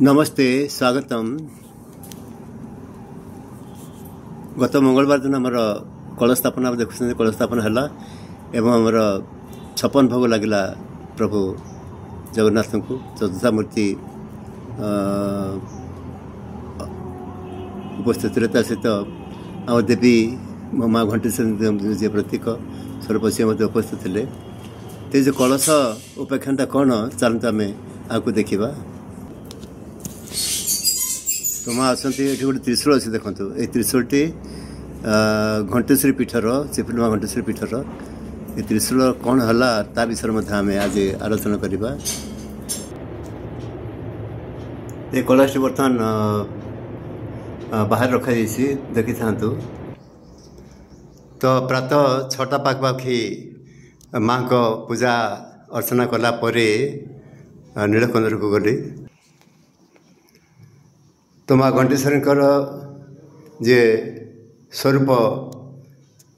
नमस्ते स्वागतम। गत मंगलवार दिन आमर कलस्थापना देखुं कलस्थापना है एवं आमर 56 भोग लगिला प्रभु जगन्नाथ को चतुर्था मूर्ति उपस्थित रहता सहित आम देवी मो माँ घंटेश्वरी जी प्रतीक स्वरूप सी उपस्थित थे। जो कलश उपाख्यानटा कौन चलते आम आपको देखा। तो माँ आसती ये गोटे त्रिशूल अच्छे देखो ये त्रिशूलटी घंटेश्वरी पीठर चिपुल माँ घंटेश्वरी पीठर ये त्रिशूल कौन है ता विषय आम आज आलोचना करवा। ये कलशटी बर्तमान बाहर रखा देखी था। तो प्रातः 6टा पाखपाखी माँ को पूजा अर्चना कलापर नीलकंदर को गली। तो माँ घंटेश्वरी जे स्वरूप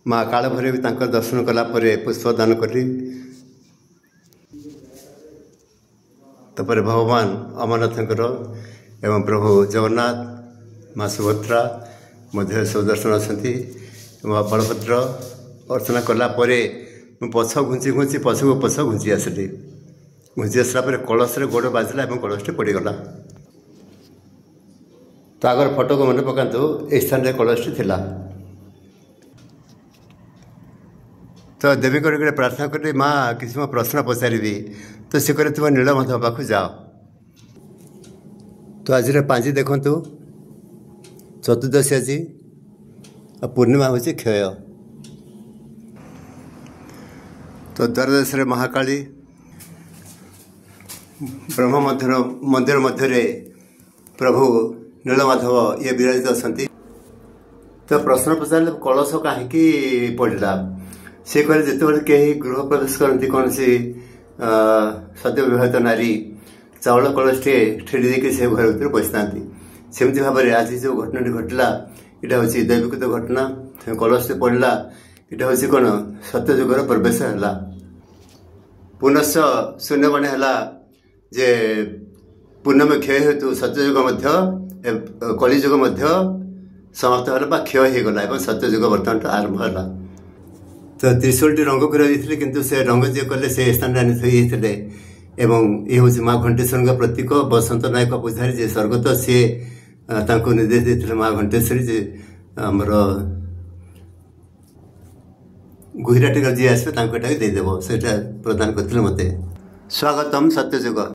माँ काल भैरवी दर्शन कलापर पुष्पदान कली। तापर भगवान अमरनाथंकर एवं प्रभु जगन्नाथ माँ सुभद्रा मध्य सब दर्शन आसती। माँ बलभद्र अर्चना कलापर पछ घुंची घुंची पछक पछ घुंची आसली। घुंची आसला कलश गोड़ बाजिला कलशटी पड़गला। तो आगर फोटो को मन पकातु ए स्थान में कलशटी थिला। तो देवी को प्रार्थना करी माँ किसी प्रश्न पचारि तो सी कह तुम नीलमाधव पाक जाओ। तो आज पांजी देखु चतुर्दशी आज पूर्णिमा हूँ क्षय। तो द्वारदेश महाकाली ब्रह्म मंदिर मध्य प्रभु नीलमाधव ये विराजित अच्छा। तो प्रश्न पचारे कलश कहीं पड़ा सी कहे जिते कहीं गृह प्रवेश करती कौन सी सद्य विवाहित नारी चाउल कलशटे ठेली देकर से घर भर बसी था। सेमती भाव में आज जो घटना घटला यहाँ हूँ दैविक घटना कलश पड़ा। यहाँ हूँ कौन सत्यजुगर प्रवेश है। पुनश्च शून्यवाणी है जे पूर्णम क्षय हेतु सत्यजुग कलिजुग समाप्त होगा क्षय हो गला सत्यजुग बर्तमान आरंभ है। तो त्रिशूलटी रंग कर किंतु से रंग जी कले से स्थान थोते ये हूँ माँ घंटेश्वरी प्रतीक बसंत नायक पूजारी जे स्वर्गत सी निर्देश देते माँ घंटेश्वरी जे आमर गुहिराटी जी आसपे देदेव से प्रदान करते मत। स्वागतम सत्यजुग।